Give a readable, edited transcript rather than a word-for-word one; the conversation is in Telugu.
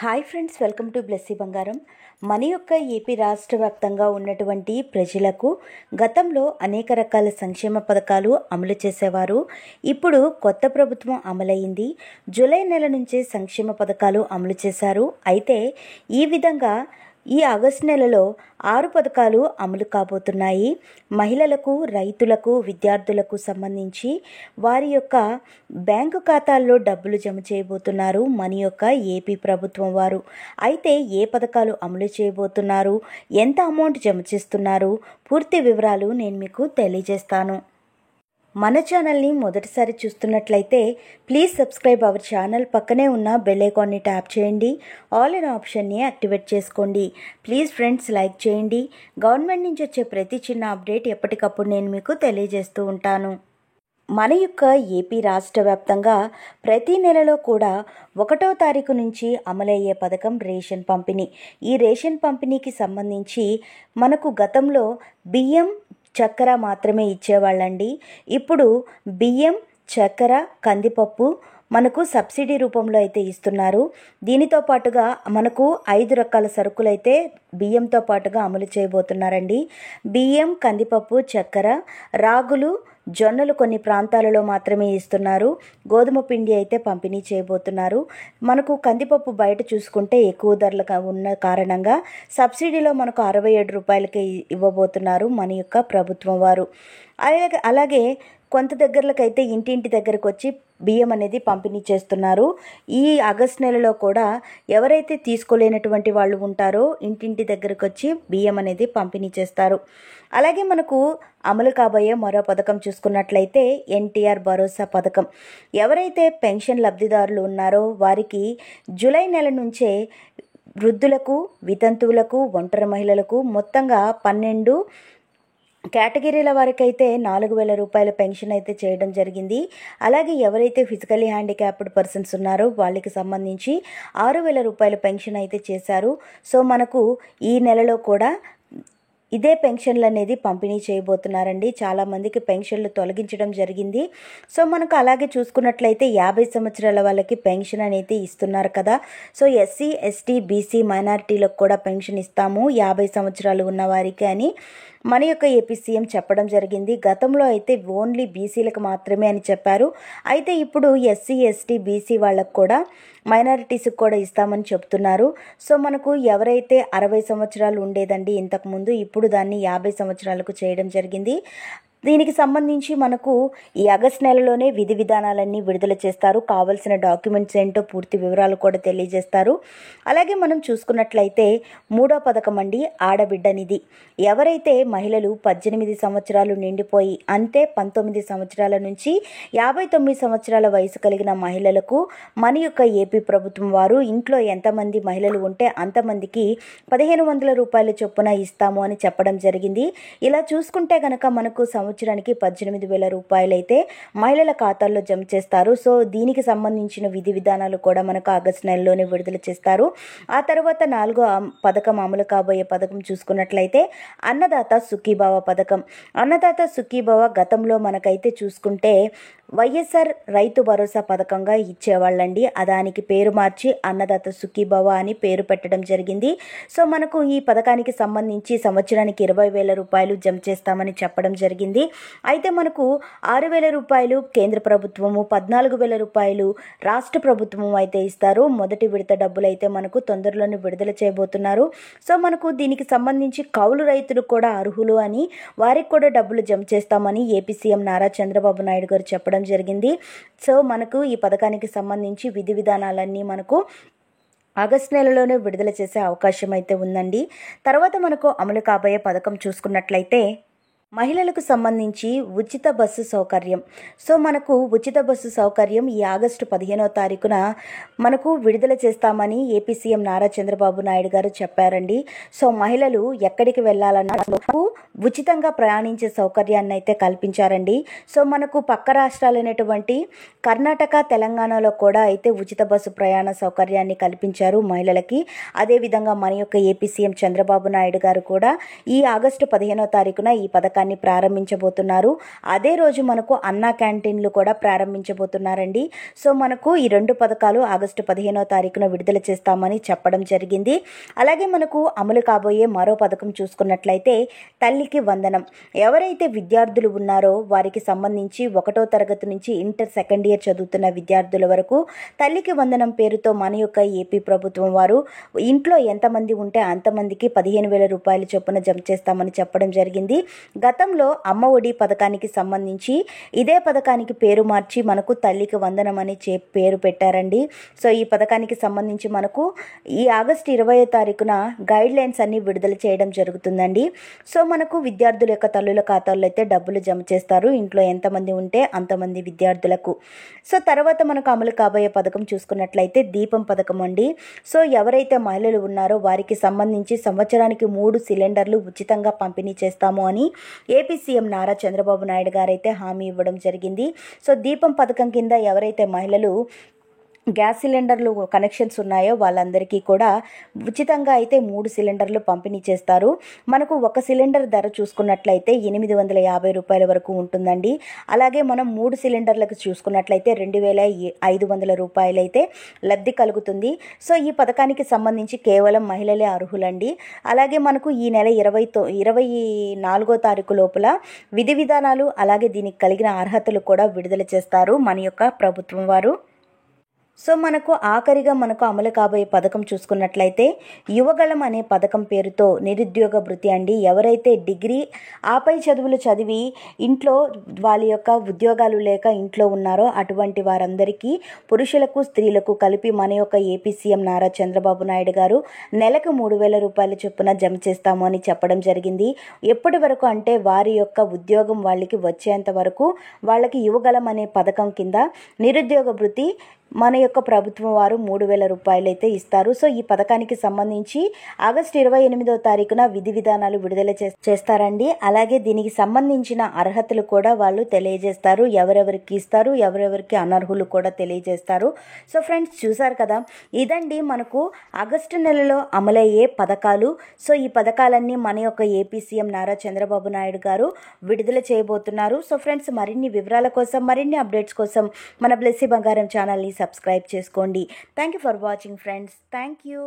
Hi friends, welcome to Blessy బంగారం. మన యొక్క ఏపీ రాష్ట్ర వ్యాప్తంగా ఉన్నటువంటి ప్రజలకు గతంలో అనేక రకాల సంక్షేమ పథకాలు అమలు చేసేవారు. ఇప్పుడు కొత్త ప్రభుత్వం అమలైంది. జూలై నెల నుంచే సంక్షేమ పథకాలు అమలు చేశారు. అయితే ఈ విధంగా ఈ ఆగస్టు నెలలో 6 పథకాలు అమలు కాబోతున్నాయి. మహిళలకు, రైతులకు, విద్యార్థులకు సంబంధించి వారి యొక్క బ్యాంకు ఖాతాల్లో డబ్బులు జమ చేయబోతున్నారు మన యొక్క ఏపీ ప్రభుత్వం వారు. అయితే ఏ పథకాలు అమలు చేయబోతున్నారు, ఎంత అమౌంట్ జమ చేస్తున్నారు, పూర్తి వివరాలు నేను మీకు తెలియజేస్తాను. మన ఛానల్ని మొదటిసారి చూస్తున్నట్లయితే ప్లీజ్ సబ్స్క్రైబ్ అవర్ ఛానల్. పక్కనే ఉన్న బెల్ ఐకాన్ని ట్యాప్ చేయండి. ఆల్ ఇన్ ఆప్షన్ని యాక్టివేట్ చేసుకోండి. ప్లీజ్ ఫ్రెండ్స్, లైక్ చేయండి. గవర్నమెంట్ నుంచి వచ్చే ప్రతి చిన్న అప్డేట్ ఎప్పటికప్పుడు నేను మీకు తెలియజేస్తూ ఉంటాను. మన యొక్క ఏపీ రాష్ట్ర వ్యాప్తంగా ప్రతి నెలలో కూడా 1వ తారీఖు నుంచి అమలయ్యే పథకం రేషన్ పంపిణీ. ఈ రేషన్ పంపిణీకి సంబంధించి మనకు గతంలో బియ్యం, చక్కెర మాత్రమే ఇచ్చేవాళ్ళండి. ఇప్పుడు బియ్యం, చక్కెర, కందిపప్పు మనకు సబ్సిడీ రూపంలో అయితే ఇస్తున్నారు. దీనితో పాటుగా మనకు 5 రకాల సరుకులు అయితే బియ్యంతో పాటుగా అమలు చేయబోతున్నారండి. బియ్యం, కందిపప్పు, చక్కెర, రాగులు, జొన్నలు కొన్ని ప్రాంతాలలో మాత్రమే ఇస్తున్నారు. గోధుమ పిండి అయితే పంపిణీ చేయబోతున్నారు. మనకు కందిపప్పు బయట చూసుకుంటే ఎక్కువ ధరలుగా ఉన్న కారణంగా సబ్సిడీలో మనకు 67 రూపాయలకే ఇవ్వబోతున్నారు మన యొక్క ప్రభుత్వం వారు. అలాగే కొంత దగ్గరలకైతే ఇంటింటి దగ్గరకు వచ్చి బియ్యం అనేది పంపిణీ చేస్తున్నారు. ఈ ఆగస్టు నెలలో కూడా ఎవరైతే తీసుకోలేనటువంటి వాళ్ళు ఉంటారో ఇంటింటి దగ్గరకు వచ్చి బియ్యం అనేది పంపిణీ చేస్తారు. అలాగే మనకు అమలు కాబోయే మరో పథకం చూసుకున్నట్లయితే ఎన్టీఆర్ భరోసా పథకం. ఎవరైతే పెన్షన్ లబ్ధిదారులు ఉన్నారో వారికి జూలై నెల నుంచే వృద్ధులకు, వితంతువులకు, ఒంటరి మహిళలకు మొత్తంగా 12 కేటగిరీల వరకైతే 4,000 రూపాయల పెన్షన్ అయితే చేయడం జరిగింది. అలాగే ఎవరైతే ఫిజికలీ హ్యాండిక్యాప్డ్ పర్సన్స్ ఉన్నారో వాళ్ళకి సంబంధించి 6,000 రూపాయల పెన్షన్ అయితే చేశారు. సో మనకు ఈ నెలలో కూడా ఇదే పెన్షన్లు అనేది పంపిణీ చేయబోతున్నారండి. చాలామందికి పెన్షన్లు తొలగించడం జరిగింది. సో మనకు అలాగే చూసుకున్నట్లయితే 50 సంవత్సరాల వాళ్ళకి పెన్షన్ అనేది ఇస్తున్నారు కదా. సో ఎస్సీ, ఎస్టీ, బీసీ, మైనారిటీలకు కూడా పెన్షన్ ఇస్తాము 50 సంవత్సరాలు ఉన్న వారికి అని మన యొక్క ఏపీ సీఎం చెప్పడం జరిగింది. గతంలో అయితే ఓన్లీ బీసీలకు మాత్రమే అని చెప్పారు. అయితే ఇప్పుడు ఎస్సీ, ఎస్టీ, బీసీ వాళ్ళకు కూడా, మైనారిటీస్కి కూడా ఇస్తామని చెప్తున్నారు. సో మనకు ఎవరైతే 60 సంవత్సరాలు ఉండేదండి ఇంతకుముందు, ఇప్పుడు దాన్ని 50 సంవత్సరాలకు చేయడం జరిగింది. దీనికి సంబంధించి మనకు ఈ ఆగస్టు నెలలోనే విధి విధానాలన్నీ విడుదల చేస్తారు. కావాల్సిన డాక్యుమెంట్స్ ఏంటో పూర్తి వివరాలు కూడా తెలియజేస్తారు. అలాగే మనం చూసుకున్నట్లయితే 3వ పథకం అండి, ఆడబిడ్డ నిధి. ఎవరైతే మహిళలు 18 సంవత్సరాలు నిండిపోయి అంతే 19 సంవత్సరాల నుంచి 59 సంవత్సరాల వయసు కలిగిన మహిళలకు మన యొక్క ఏపీ ప్రభుత్వం వారు ఇంట్లో ఎంతమంది మహిళలు ఉంటే అంతమందికి 1,500 రూపాయల చొప్పున ఇస్తాము అని చెప్పడం జరిగింది. ఇలా చూసుకుంటే కనుక మనకు సంవత్సరానికి 18,000 రూపాయలు అయితే మహిళల ఖాతాల్లో జమ చేస్తారు. సో దీనికి సంబంధించిన విధి విధానాలు కూడా మనకు ఆగస్టు నెలలోనే విడుదల చేస్తారు. ఆ తర్వాత 4వ పథకం అమలు కాబోయే పథకం చూసుకున్నట్లయితే అన్నదాత సుఖీభావ పథకం. అన్నదాత సుఖీభావ గతంలో మనకైతే చూసుకుంటే వైఎస్ఆర్ రైతు భరోసా పథకంగా ఇచ్చేవాళ్ళండి. దానికి పేరు మార్చి అన్నదాత సుఖీభావ అని పేరు పెట్టడం జరిగింది. సో మనకు ఈ పథకానికి సంబంధించి సంవత్సరానికి 20,000 రూపాయలు జమ చేస్తామని చెప్పడం జరిగింది. అయితే మనకు 6,000 రూపాయలు కేంద్ర ప్రభుత్వము, 14,000 రూపాయలు రాష్ట్ర ప్రభుత్వం అయితే ఇస్తారు. మొదటి విడత డబ్బులు అయితే మనకు తొందరలోనే విడుదల చేయబోతున్నారు. సో మనకు దీనికి సంబంధించి కౌలు రైతులు కూడా అర్హులు అని, వారికి కూడా డబ్బులు జమ చేస్తామని ఏపీ సీఎం నారా చంద్రబాబు నాయుడు గారు చెప్పడం జరిగింది. సో మనకు ఈ పథకానికి సంబంధించి విధి విధానాలన్నీ మనకు ఆగస్టు నెలలోనే విడుదల చేసే అవకాశం అయితే ఉందండి. తర్వాత మనకు అమలు కాబోయే పథకం చూసుకున్నట్లయితే మహిళలకు సంబంధించి ఉచిత బస్సు సౌకర్యం. సో మనకు ఉచిత బస్సు సౌకర్యం ఈ ఆగస్టు 15వ తారీఖున మనకు విడుదల చేస్తామని ఏపీ సీఎం నారా చంద్రబాబు నాయుడు గారు చెప్పారండి. సో మహిళలు ఎక్కడికి వెళ్ళాలన్నా ఉచితంగా ప్రయాణించే సౌకర్యాన్ని అయితే కల్పించారండి. సో మనకు పక్క రాష్ట్రాలైనటువంటి కర్ణాటక, తెలంగాణలో కూడా అయితే ఉచిత బస్సు ప్రయాణ సౌకర్యాన్ని కల్పించారు మహిళలకి. అదేవిధంగా మన యొక్క ఏపీ సీఎం చంద్రబాబు నాయుడు గారు కూడా ఈ ఆగస్టు 15వ తారీఖున ఈ పథకాన్ని పథకాన్ని ప్రారంభించబోతున్నారు. అదే రోజు మనకు అన్నా క్యాంటీన్లు కూడా ప్రారంభించబోతున్నారండి. సో మనకు ఈ 2 పథకాలు ఆగస్టు 15వ తారీఖున విడుదల చేస్తామని చెప్పడం జరిగింది. అలాగే మనకు అమలు కాబోయే మరో పథకం చూసుకున్నట్లయితే తల్లికి వందనం. ఎవరైతే విద్యార్థులు ఉన్నారో వారికి సంబంధించి 1వ తరగతి నుంచి ఇంటర్ సెకండ్ ఇయర్ చదువుతున్న విద్యార్థుల వరకు తల్లికి వందనం పేరుతో మన యొక్క ఏపీ ప్రభుత్వం వారు ఇంట్లో ఎంతమంది ఉంటే అంతమందికి 15,000 రూపాయలు చొప్పున జమ చేస్తామని చెప్పడం జరిగింది. గతంలో అమ్మ ఒడి పథకానికి సంబంధించి ఇదే పథకానికి పేరు మార్చి మనకు తల్లికి వందనం అని పేరు పెట్టారండి. సో ఈ పథకానికి సంబంధించి మనకు ఈ ఆగస్టు 20వ తారీఖున గైడ్ లైన్స్ అన్ని విడుదల చేయడం జరుగుతుందండి. సో మనకు విద్యార్థుల యొక్క తల్లుల ఖాతాల్లో అయితే డబ్బులు జమ చేస్తారు, ఇంట్లో ఎంతమంది ఉంటే అంతమంది విద్యార్థులకు. సో తర్వాత మనకు అమలు కాబోయే పథకం చూసుకున్నట్లయితే దీపం పథకం అండి. సో ఎవరైతే మహిళలు ఉన్నారో వారికి సంబంధించి సంవత్సరానికి 3 సిలిండర్లు ఉచితంగా పంపిణీ చేస్తాము అని ఏపీ సీఎం నారా చంద్రబాబు నాయుడు గారు అయితే హామీ ఇవ్వడం జరిగింది. సో దీపం పథకం కింద ఎవరైతే మహిళలు గ్యాస్ సిలిండర్లు కనెక్షన్స్ ఉన్నాయో వాళ్ళందరికీ కూడా ఉచితంగా అయితే 3 సిలిండర్లు పంపిణీ చేస్తారు. మనకు ఒక సిలిండర్ ధర చూసుకున్నట్లయితే 850 రూపాయల వరకు ఉంటుందండి. అలాగే మనం 3 సిలిండర్లకు చూసుకున్నట్లయితే 2,500 రూపాయలు అయితే లబ్ధి కలుగుతుంది. సో ఈ పథకానికి సంబంధించి కేవలం మహిళలే అర్హులండి. అలాగే మనకు ఈ నెల 24వ తారీఖు లోపల విధి విధానాలు అలాగే దీనికి కలిగిన అర్హతలు కూడా విడుదల చేస్తారు మన యొక్క ప్రభుత్వం వారు. సో మనకు ఆఖరిగా మనకు అమలు కాబోయే పథకం చూసుకున్నట్లయితే యువగళం అనే పథకం పేరుతో నిరుద్యోగ భృతి అండి. ఎవరైతే డిగ్రీ ఆపై చదువులు చదివి ఇంట్లో వాళ్ళ యొక్క ఉద్యోగాలు లేక ఇంట్లో ఉన్నారో అటువంటి వారందరికీ పురుషులకు స్త్రీలకు కలిపి మన యొక్క ఏపీ సీఎం నారా చంద్రబాబు నాయుడు గారు నెలకు 3,000 రూపాయల చొప్పున జమ చేస్తాము అని చెప్పడం జరిగింది. ఎప్పటి వరకు అంటే వారి యొక్క ఉద్యోగం వాళ్ళకి వచ్చేంత వరకు వాళ్ళకి యువగళం అనే పథకం కింద నిరుద్యోగ భృతి మన యొక్క ప్రభుత్వం వారు 3,000 రూపాయలు అయితే ఇస్తారు. సో ఈ పథకానికి సంబంధించి ఆగస్టు 28వ తారీఖున విధి విధానాలు విడుదల చేస్తారండి. అలాగే దీనికి సంబంధించిన అర్హతలు కూడా వాళ్ళు తెలియజేస్తారు, ఎవరెవరికి ఇస్తారు, ఎవరెవరికి అనర్హులు కూడా తెలియజేస్తారు. సో ఫ్రెండ్స్ చూసారు కదా, ఇదండి మనకు ఆగస్టు నెలలో అమలయ్యే పథకాలు. సో ఈ పథకాలన్నీ మన యొక్క ఏపీ సీఎం నారా చంద్రబాబు నాయుడు గారు విడుదల చేయబోతున్నారు. సో ఫ్రెండ్స్ మరిన్ని వివరాల కోసం మరిన్ని అప్డేట్స్ కోసం మన బ్లెస్సీ బంగారం ఛానల్ని సబ్స్క్రైబ్ చేసుకోండి. Thank you for watching friends. Thank you.